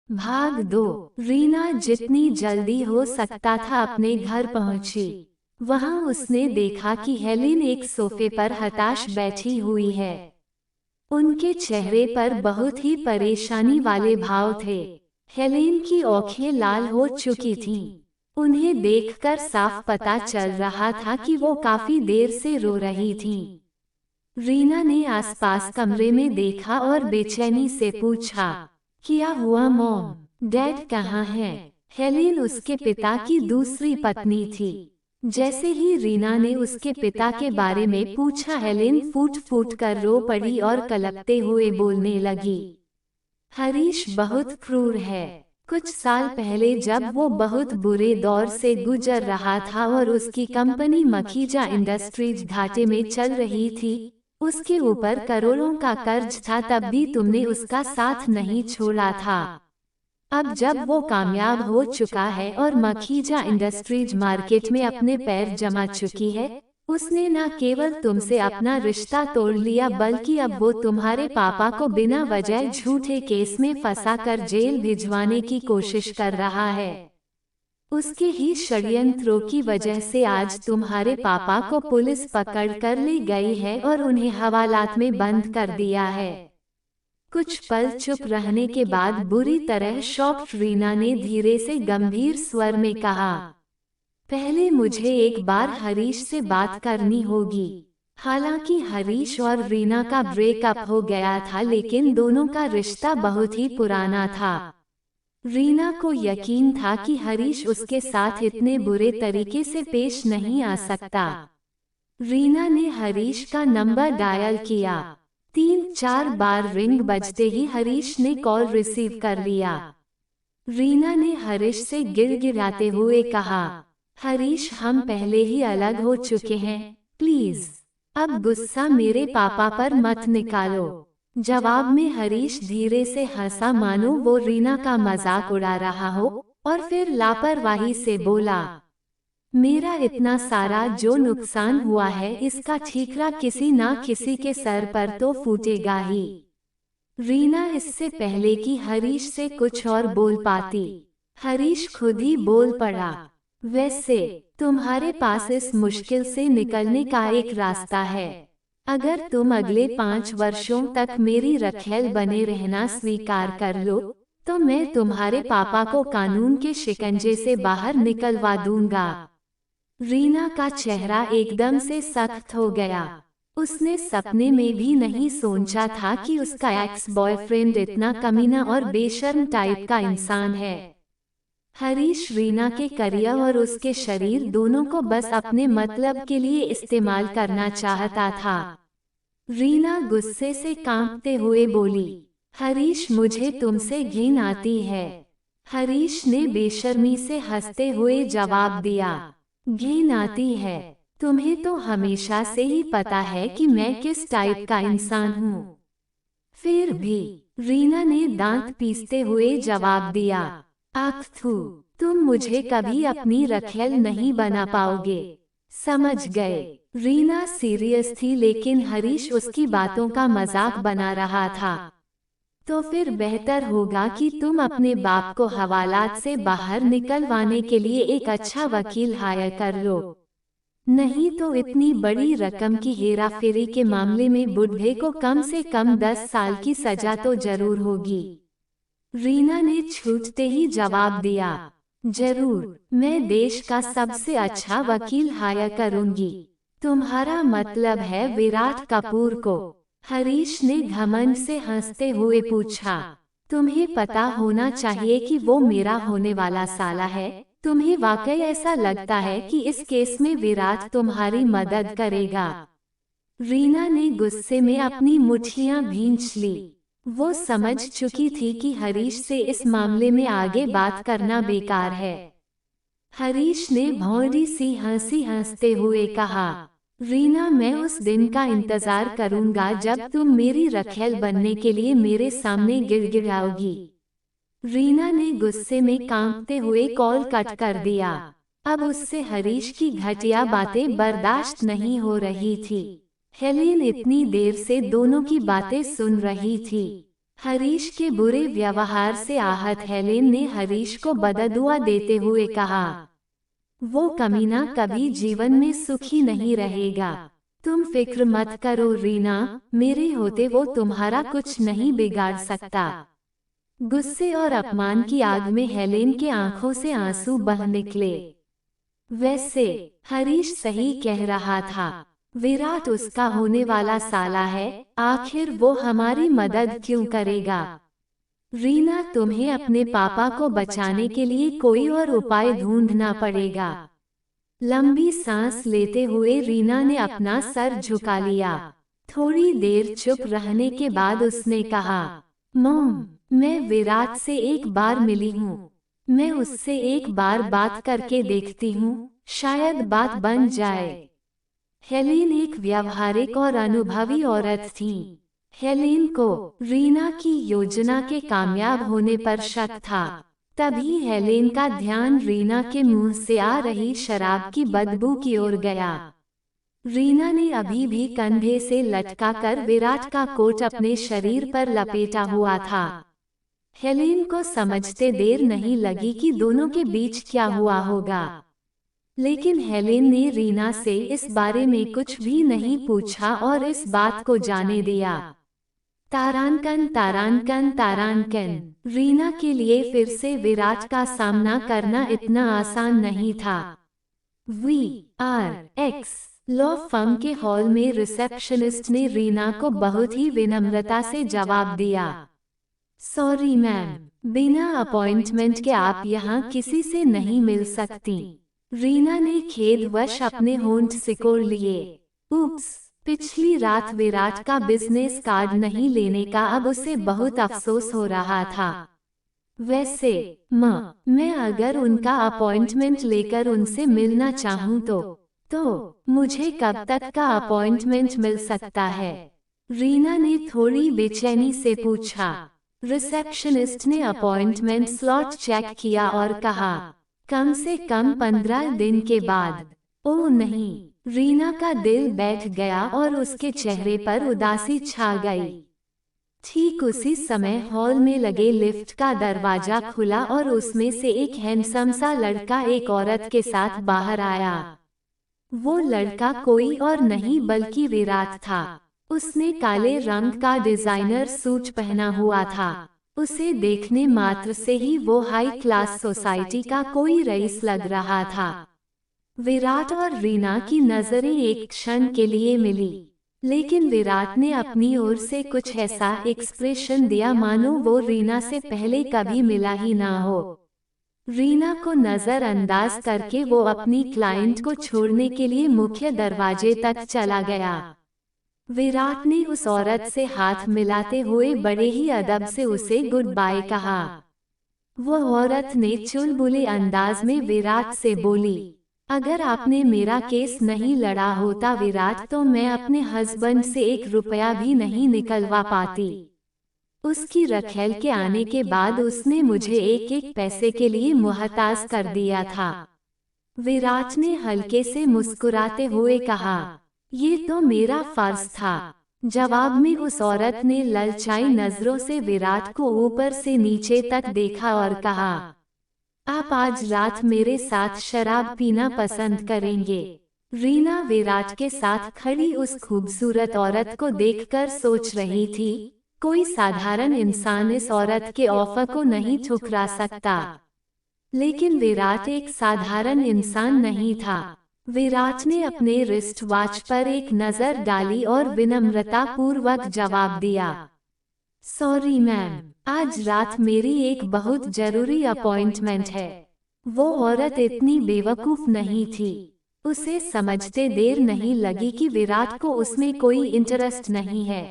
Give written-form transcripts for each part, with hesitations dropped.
भाग 2। रीना जितनी जल्दी हो सकता था अपने घर पहुंची। वहां उसने देखा कि हेलेन एक सोफे पर हताश बैठी हुई है। उनके चेहरे पर बहुत ही परेशानी वाले भाव थे। हेलेन की आंखें लाल हो चुकी थीं। उन्हें देखकर साफ पता चल रहा था कि वो काफी देर से रो रही थीं। रीना ने आसपास कमरे में देखा और बेचैनी से पूछा, क्या हुआ मॉम? डैड कहाँ हैं? हेलेन उसके पिता की दूसरी पत्नी थी। जैसे ही रीना ने उसके पिता के बारे में पूछा, हेलेन फूट फूट कर रो पड़ी और कलपते हुए बोलने लगी, हरीश बहुत क्रूर है। कुछ साल पहले जब वो बहुत बुरे दौर से गुजर रहा था और उसकी कंपनी मखीजा इंडस्ट्रीज घाटे में चल रही थी, उसके ऊपर करोड़ों का कर्ज था, तब भी तुमने उसका साथ नहीं छोड़ा था। अब जब वो कामयाब हो चुका है और मखीजा इंडस्ट्रीज मार्केट में अपने पैर जमा चुकी है, उसने न केवल तुमसे अपना रिश्ता तोड़ लिया बल्कि अब वो तुम्हारे पापा को बिना वजह झूठे केस में फंसाकर जेल भिजवाने की कोशिश कर रहा है। उसके ही षड्यंत्रों की वजह से आज तुम्हारे पापा को पुलिस पकड़ कर ले गई है और उन्हें हवालात में बंद कर दिया है। कुछ पल चुप रहने के बाद बुरी तरह शॉक्ड रीना ने धीरे से गंभीर स्वर में कहा, पहले मुझे एक बार हरीश से बात करनी होगी। हालांकि हरीश और रीना का ब्रेकअप हो गया था, लेकिन दोनों का रिश्ता बहुत ही पुराना था। रीना को यकीन था कि हरीश उसके साथ इतने बुरे तरीके से पेश नहीं आ सकता। रीना ने हरीश का नंबर डायल किया। 3-4 बार रिंग बजते ही हरीश ने कॉल रिसीव कर लिया। रीना ने हरीश से गिड़गिड़ाते हुए कहा, हरीश हम पहले ही अलग हो चुके हैं, प्लीज अब गुस्सा मेरे पापा पर मत निकालो। जवाब में हरीश धीरे से हंसा, मानो वो रीना का मजाक उड़ा रहा हो, और फिर लापरवाही से बोला, मेरा इतना सारा जो नुकसान हुआ है इसका ठीकरा किसी ना किसी के सर पर तो फूटेगा ही। रीना इससे पहले कि हरीश से कुछ और बोल पाती, हरीश खुद ही बोल पड़ा, वैसे तुम्हारे पास इस मुश्किल से निकलने का एक रास्ता है। अगर तुम अगले 5 वर्षों तक मेरी रखैल बने रहना स्वीकार कर लो, तो मैं तुम्हारे पापा को कानून के शिकंजे से बाहर निकलवा दूंगा। रीना का चेहरा एकदम से सख्त हो गया। उसने सपने में भी नहीं सोचा था कि उसका एक्स बॉयफ्रेंड इतना कमीना और बेशर्म टाइप का इंसान है। हरीश रीना के करियर और उसके शरीर दोनों को बस अपने मतलब के लिए इस्तेमाल करना चाहता था। रीना गुस्से से कांपते हुए बोली, हरीश मुझे तुमसे घिन आती है। हरीश ने बेशर्मी से हंसते हुए जवाब दिया, घिन आती है? तुम्हें तो हमेशा से ही पता है कि मैं किस टाइप का इंसान हूँ। फिर भी, रीना ने दांत पीसते हुए जवाब दिया, आख थू, तुम मुझे कभी अपनी रखैल नहीं बना पाओगे। समझ गए? रीना सीरियस थी, लेकिन हरीश उसकी बातों का मजाक बना रहा था। तो फिर बेहतर होगा कि तुम अपने बाप को हवालात से बाहर निकलवाने के लिए एक अच्छा वकील हायर कर लो। नहीं तो इतनी बड़ी रकम की हेराफेरी के मामले में बुढ़े को कम से कम 10 साल की सजा तो जरूर होगी। रीना ने छूटते ही जवाब दिया, जरूर, मैं देश का सबसे अच्छा वकील हायर करूंगी। तुम्हारा मतलब है विराट कपूर को? हरीश ने घमंड से हंसते हुए पूछा, तुम्हें पता होना चाहिए कि वो मेरा होने वाला साला है। तुम्हें वाकई ऐसा लगता है कि इस केस में विराट तुम्हारी मदद करेगा? रीना ने गुस्से में अपनी मुट्ठियां भींच ली। वो समझ चुकी थी कि हरीश से इस मामले में आगे बात करना बेकार है। हरीश ने भौंडी सी हंसी हंसते हुए कहा, रीना मैं उस दिन का इंतजार करूंगा जब तुम मेरी रखैल बनने के लिए मेरे सामने गिड़गिड़ाओगी। रीना ने गुस्से में कांपते हुए कॉल कट कर दिया। अब उससे हरीश की घटिया बातें बर्दाश्त नहीं हो रही थी। हेलेन इतनी देर से दोनों की बातें सुन रही थी। हरीश के बुरे व्यवहार से आहत हेलेन ने हरीश को बददुआ देते हुए कहा, वो कमीना कभी जीवन में सुखी नहीं रहेगा। तुम फिक्र मत करो रीना, मेरे होते वो तुम्हारा कुछ नहीं बिगाड़ सकता। गुस्से और अपमान की आग में हेलेन के आंखों से आंसू बह निकले। वैसे हरीश सही कह रहा था, विराट उसका होने वाला साला है, आखिर वो हमारी मदद क्यों करेगा। रीना, तुम्हें अपने पापा को बचाने के लिए कोई और उपाय ढूंढना पड़ेगा। लंबी सांस लेते हुए रीना ने अपना सर झुका लिया। थोड़ी देर चुप रहने के बाद उसने कहा, मॉम, मैं विराट से एक बार मिली हूँ। मैं उससे एक बार बात करके देखती हूँ, शायद बात बन जाए। हेलेन एक व्यावहारिक और अनुभवी औरत थी। हेलेन को रीना की योजना के कामयाब होने पर शक था। तभी हेलेन का ध्यान रीना के मुंह से आ रही शराब की बदबू की ओर गया। रीना ने अभी भी कंधे से लटका कर विराट का कोट अपने शरीर पर लपेटा हुआ था। हेलेन को समझते देर नहीं लगी कि दोनों के बीच क्या हुआ होगा, लेकिन हेलेन ने रीना से इस बारे में कुछ भी नहीं पूछा और इस बात को जाने दिया। तारांकन तारांकन तारांकन। रीना के लिए फिर से विराट का सामना करना इतना आसान नहीं था। VRX लॉ फर्म के हॉल में रिसेप्शनिस्ट ने रीना को बहुत ही विनम्रता से जवाब दिया, सॉरी मैम, बिना अपॉइंटमेंट के आप यहाँ किसी से नहीं मिल सकती। रीना ने खेदवश अपने होंठ सिकोड़ लिए। उप्स, पिछली रात विराट का बिजनेस कार्ड नहीं लेने का अब उसे बहुत अफसोस हो रहा था। वैसे मैं अगर उनका अपॉइंटमेंट लेकर उनसे मिलना चाहूँ तो मुझे कब तक का अपॉइंटमेंट मिल सकता है? रीना ने थोड़ी बेचैनी से पूछा। रिसेप्शनिस्ट ने अपॉइंटमेंट स्लॉट चेक किया और कहा, कम से कम 15 दिन के बाद। ओह नहीं, रीना का दिल बैठ गया और उसके चेहरे पर उदासी छा गई। ठीक उसी समय हॉल में लगे लिफ्ट का दरवाजा खुला और उसमें से एक हैंडसम सा लड़का एक औरत के साथ बाहर आया। वो लड़का कोई और नहीं बल्कि विराट था। उसने काले रंग का डिजाइनर सूट पहना हुआ था। उसे देखने मात्र से ही वो हाई क्लास सोसाइटी का कोई रईस लग रहा था। विराट और रीना की नजरें एक क्षण के लिए मिली, लेकिन विराट ने अपनी ओर से कुछ ऐसा एक्सप्रेशन दिया मानो वो रीना से पहले कभी मिला ही ना हो। रीना को नजरअंदाज करके वो अपनी क्लाइंट को छोड़ने के लिए मुख्य दरवाजे तक चला गया। विराट ने उस औरत से हाथ मिलाते हुए बड़े ही अदब से उसे गुड बाय कहा। वो औरत ने चुलबुले अंदाज में विराट से बोली, अगर आपने मेरा केस नहीं लड़ा होता विराट तो मैं अपने हस्बैंड से 1 रुपया भी नहीं निकलवा पाती। उसकी रखेल के आने के बाद उसने मुझे एक एक पैसे के लिए मुहताज कर दिया था। विराट ने हल्के से मुस्कुराते हुए कहा, ये तो मेरा फर्ज था। जवाब में उस औरत ने ललचाई नजरों से विराट को ऊपर से नीचे तक देखा और कहा, आप आज रात मेरे साथ शराब पीना पसंद करेंगे? रीना विराट के साथ खड़ी उस खूबसूरत औरत को देखकर सोच रही थी, कोई साधारण इंसान इस औरत के ऑफर को नहीं ठुकरा सकता। लेकिन विराट एक साधारण इंसान नहीं था। विराट ने अपने रिस्ट वॉच पर एक नजर डाली और विनम्रता पूर्वक जवाब दिया, सॉरी मैम, आज रात मेरी एक बहुत जरूरी अपॉइंटमेंट है। वो औरत इतनी बेवकूफ नहीं थी। उसे समझते देर नहीं लगी कि विराट को उसमें कोई इंटरेस्ट नहीं है।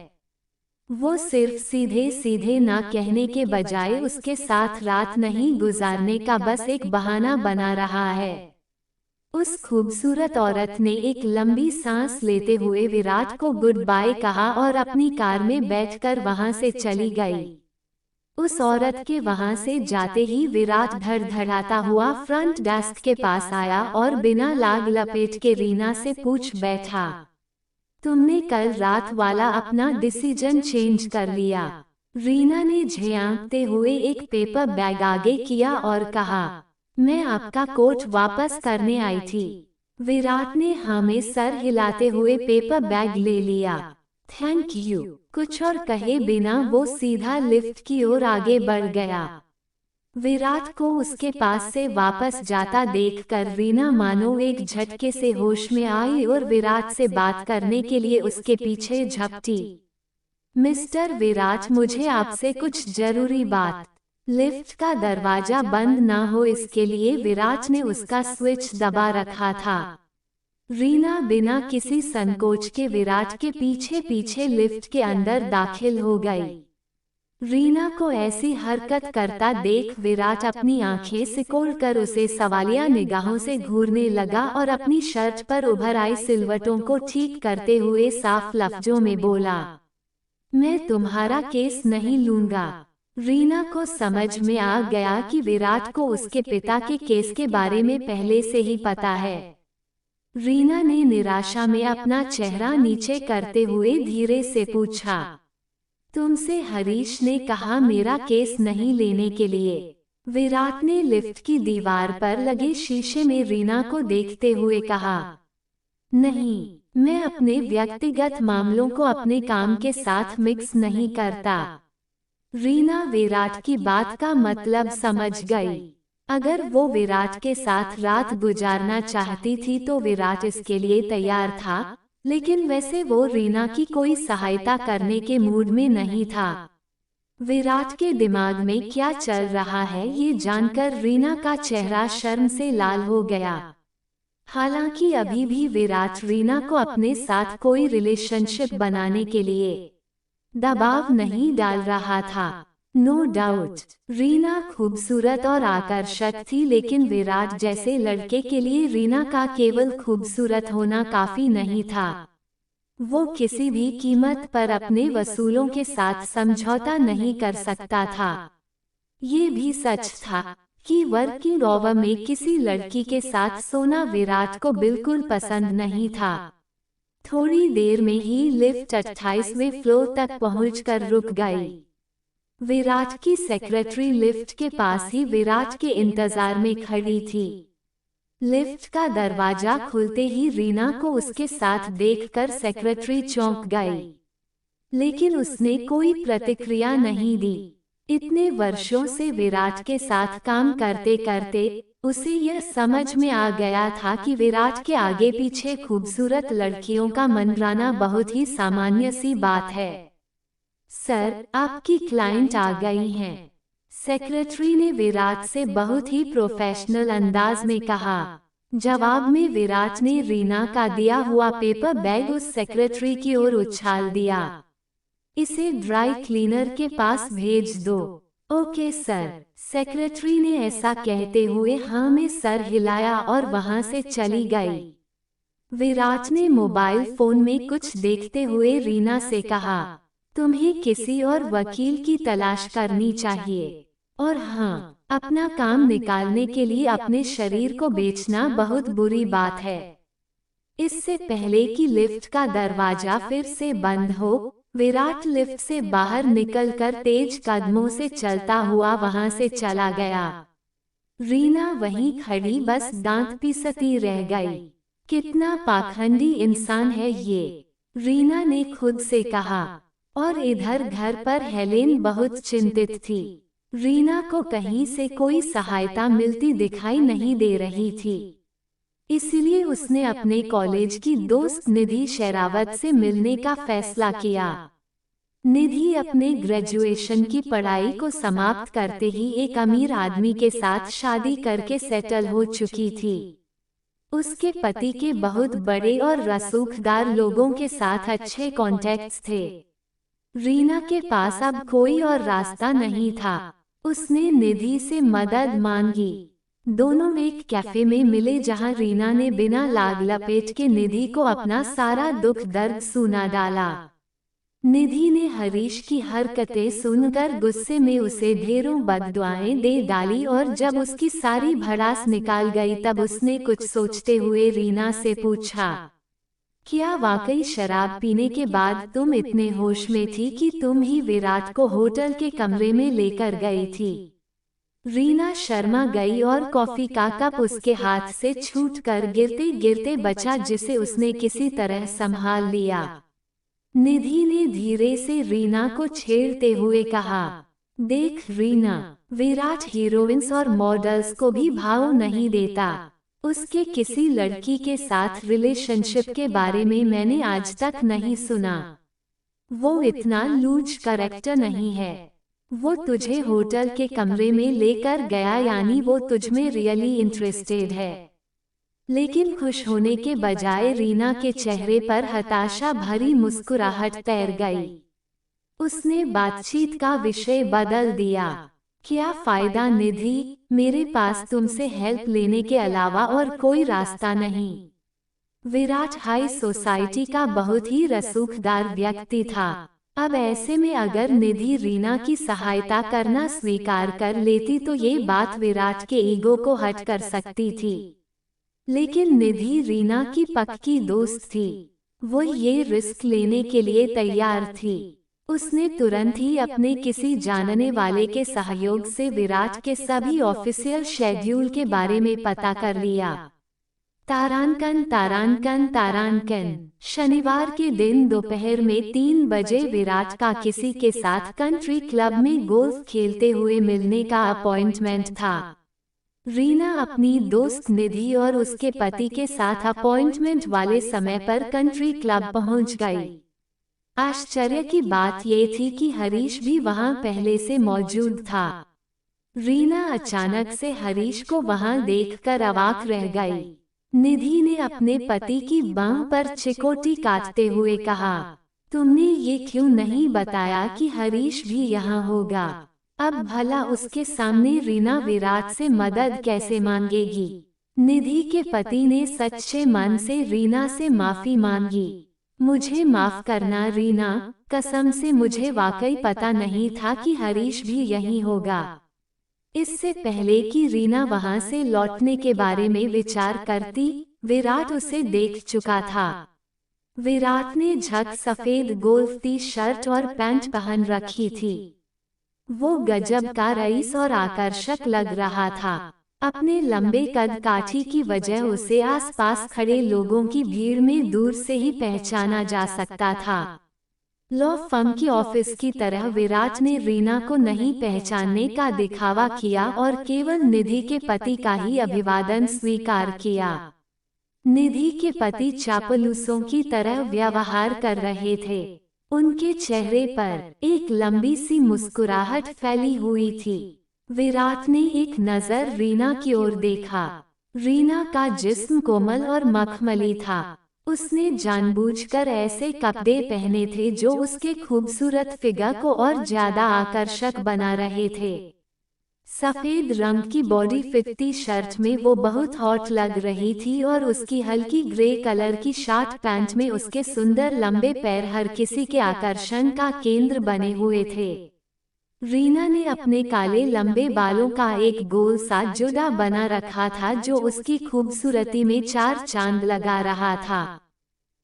वो सिर्फ सीधे सीधे ना कहने के बजाय उसके साथ रात नहीं गुजारने का बस एक बहाना बना रहा है। उस खूबसूरत औरत ने एक लंबी सांस लेते हुए विराट को गुड बाय कहा और अपनी कार में बैठकर वहां से चली गई। उस औरत के वहां से जाते ही विराट धड़धड़ाता हुआ फ्रंट डेस्क के पास आया और बिना लाग लपेट के रीना से पूछ बैठा, तुमने कल रात वाला अपना डिसीजन चेंज कर लिया? रीना ने झियाकते हुए एक पेपर बैग आगे किया और कहा, मैं आपका कोट वापस करने आई थी। विराट ने हाँ में सर हिलाते हुए पेपर बैग ले लिया। Thank you. कुछ और कहे बिना वो सीधा लिफ्ट की ओर आगे बढ़ गया। विराट को उसके पास से वापस जाता देखकर रीना मानो एक झटके से होश में आई और विराट से बात करने के लिए उसके पीछे झपटी। मिस्टर विराट, मुझे आपसे कुछ जरूरी बात। लिफ्ट का दरवाजा बंद ना हो इसके लिए विराट ने उसका स्विच दबा रखा था। रीना बिना किसी संकोच के विराट के पीछे पीछे लिफ्ट के अंदर दाखिल हो गई। रीना को ऐसी हरकत करता देख विराट अपनी आंखें सिकोड़कर उसे सवालिया निगाहों से घूरने लगा और अपनी शर्ट पर उभर आई सिलवटों को ठीक करते हुए साफ लफ्जों में बोला, मैं तुम्हारा केस नहीं लूंगा। रीना को समझ में आ गया कि विराट को उसके पिता के केस के बारे में पहले से ही पता है। रीना ने निराशा में अपना चेहरा नीचे करते हुए धीरे से पूछा, तुमसे हरीश ने कहा मेरा केस नहीं लेने के लिए? विराट ने लिफ्ट की दीवार पर लगे शीशे में रीना को देखते हुए कहा, नहीं, मैं अपने व्यक्तिगत मामलों को अपने काम के साथ मिक्स नहीं करता। रीना विराट की बात का मतलब समझ गई। अगर वो विराट के साथ रात गुजारना चाहती थी तो विराट इसके लिए तैयार था, लेकिन वैसे वो रीना की कोई सहायता करने के मूड में नहीं था। विराट के दिमाग में क्या चल रहा है ये जानकर रीना का चेहरा शर्म से लाल हो गया। हालांकि अभी भी विराट रीना को अपने साथ कोई रिलेशनशिप बनाने के लिए दबाव नहीं डाल रहा था। नो डाउट रीना खूबसूरत और आकर्षक थी, लेकिन विराट जैसे लड़के के लिए रीना का केवल खूबसूरत होना काफी नहीं था। वो किसी भी कीमत पर अपने वसूलों के साथ समझौता नहीं कर सकता था। ये भी सच था कि वर्किंग ओवर में किसी लड़की के साथ सोना विराट को बिल्कुल पसंद नहीं था। थोड़ी देर में ही लिफ्ट 28वें फ्लोर तक पहुंचकर रुक गई। विराट की सेक्रेटरी लिफ्ट के पास ही विराट के इंतजार में खड़ी थी। लिफ्ट का दरवाजा खुलते ही रीना को उसके साथ देखकर सेक्रेटरी चौंक गई, लेकिन उसने कोई प्रतिक्रिया नहीं दी। इतने वर्षों से विराट के साथ काम करते करते उसे यह समझ में आ गया था कि विराट के आगे पीछे खूबसूरत लड़कियों का मंडराना बहुत ही सामान्य सी बात है। सर, आपकी क्लाइंट आ गई हैं। सेक्रेटरी ने विराट से बहुत ही प्रोफेशनल अंदाज में कहा। जवाब में विराट ने रीना का दिया हुआ पेपर बैग उस सेक्रेटरी की ओर उछाल दिया। इसे ड्राई क्लीनर के पास भेज दो। Okay sir. सेक्रेटरी ने ऐसा कहते हुए हाँ में सर हिलाया और वहां से चली गई। विराट ने मोबाइल फोन में कुछ देखते हुए रीना से कहा, तुम्हें किसी और वकील की तलाश करनी चाहिए। और हाँ, अपना काम निकालने के लिए अपने शरीर को बेचना बहुत बुरी बात है। इससे पहले कि लिफ्ट का दरवाजा फिर से बंद हो, विराट लिफ्ट से बाहर निकलकर तेज कदमों से चलता हुआ वहां से चला गया। रीना वहीं खड़ी बस दांत पीसती रह गई। कितना पाखंडी इंसान है ये, रीना ने खुद से कहा। और इधर घर पर हेलेन बहुत चिंतित थी। रीना को कहीं से कोई सहायता मिलती दिखाई नहीं दे रही थी। इसलिए उसने अपने कॉलेज की दोस्त निधि शेरावत से मिलने का फैसला किया। निधि अपने ग्रेजुएशन की पढ़ाई को समाप्त करते ही एक अमीर आदमी के साथ शादी करके सेटल हो चुकी थी। उसके पति के बहुत बड़े और रसूखदार लोगों के साथ अच्छे कॉन्टैक्ट्स थे। रीना के पास अब कोई और रास्ता नहीं था। उसने निधि से मदद मांगी। दोनों एक कैफे में मिले जहां रीना ने बिना लाग लपेट के निधि को अपना सारा दुख दर्द सुना डाला। निधि ने हरीश की हरकतें सुनकर गुस्से में उसे ढेरों बददुआएं दे डाली और जब उसकी सारी भड़ास निकाल गई तब उसने कुछ सोचते हुए रीना से पूछा, क्या वाकई शराब पीने के बाद तुम इतने होश में थी कि तुम ही विराट को होटल के कमरे में लेकर गई थी? रीना शर्मा गई और कॉफी का कप उसके हाथ से छूटकर गिरते गिरते बचा, जिसे उसने किसी तरह संभाल लिया। निधि ने धीरे से रीना को छेड़ते हुए कहा, देख रीना, विराट हीरोइंस और मॉडल्स को भी भाव नहीं देता। उसके किसी लड़की के साथ रिलेशनशिप के बारे में मैंने आज तक नहीं सुना। वो इतना लूज कैरेक्टर नहीं है। वो तुझे होटल के कमरे में लेकर गया, यानी वो तुझमें रियली इंटरेस्टेड है। लेकिन खुश होने के बजाय रीना के चेहरे पर हताशा भरी मुस्कुराहट तैर गई। उसने बातचीत का विषय बदल दिया। क्या फायदा निधि, मेरे पास तुमसे हेल्प लेने के अलावा और कोई रास्ता नहीं। विराट हाई सोसाइटी का बहुत ही रसूखदार व्यक्ति था। अब ऐसे में अगर निधि रीना की सहायता करना स्वीकार कर लेती तो ये बात विराट के ईगो को हट कर सकती थी। लेकिन निधि रीना की पक्की दोस्त थी। वो ये रिस्क लेने के लिए तैयार थी। उसने तुरंत ही अपने किसी जानने वाले के सहयोग से विराट के सभी ऑफिशियल शेड्यूल के बारे में पता कर लिया। तारांकन तारांकन तारांकन। शनिवार के दिन दोपहर में 3 बजे विराट का किसी के साथ कंट्री क्लब में गोल्फ खेलते हुए मिलने का अपॉइंटमेंट था। रीना अपनी दोस्त निधि और उसके पति के साथ अपॉइंटमेंट वाले समय पर कंट्री क्लब पहुंच गई। आश्चर्य की बात ये थी कि हरीश भी वहां पहले से मौजूद था। रीना अचानक से हरीश को वहां देखकर अवाक रह गई। निधि ने अपने पति की बांह पर चिकोटी काटते हुए कहा, तुमने ये क्यों नहीं बताया कि हरीश भी यहाँ होगा? अब भला उसके सामने रीना विराट से मदद कैसे मांगेगी? निधि के पति ने सच्चे मन से रीना से माफी मांगी। मुझे माफ करना रीना, कसम से मुझे वाकई पता नहीं था कि हरीश भी यहीं होगा। इससे पहले कि रीना वहां से लौटने के बारे में विचार करती, विराट उसे देख चुका था। विराट ने झक सफेद गोल्फ टी शर्ट और पैंट पहन रखी थी। वो गजब का रईस और आकर्षक लग रहा था। अपने लंबे कद काठी की वजह उसे आसपास खड़े लोगों की भीड़ में दूर से ही पहचाना जा सकता था। लॉ फर्म की ऑफिस की तरह विराट ने रीना को नहीं पहचानने का दिखावा किया और केवल निधि के पति का ही अभिवादन स्वीकार किया। निधि के पति चापलूसों की तरह व्यवहार कर रहे थे। उनके चेहरे पर एक लंबी सी मुस्कुराहट फैली हुई थी। विराट ने एक नजर रीना की ओर देखा। रीना का जिस्म कोमल और मखमली था। उसने जानबूझकर ऐसे कपड़े पहने थे जो उसके खूबसूरत फिगर को और ज्यादा आकर्षक बना रहे थे। सफेद रंग की बॉडी फिट शर्ट में वो बहुत हॉट लग रही थी और उसकी हल्की ग्रे कलर की शॉर्ट पैंट में उसके सुंदर लंबे पैर हर किसी के आकर्षण का केंद्र बने हुए थे। रीना ने अपने काले लंबे बालों का एक गोल सा जुड़ा बना रखा था जो उसकी खूबसूरती में 4 चांद लगा रहा था।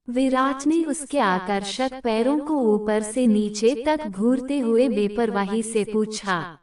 विराट ने उसके आकर्षक पैरों को ऊपर से नीचे तक घूरते हुए बेपरवाही से पूछा,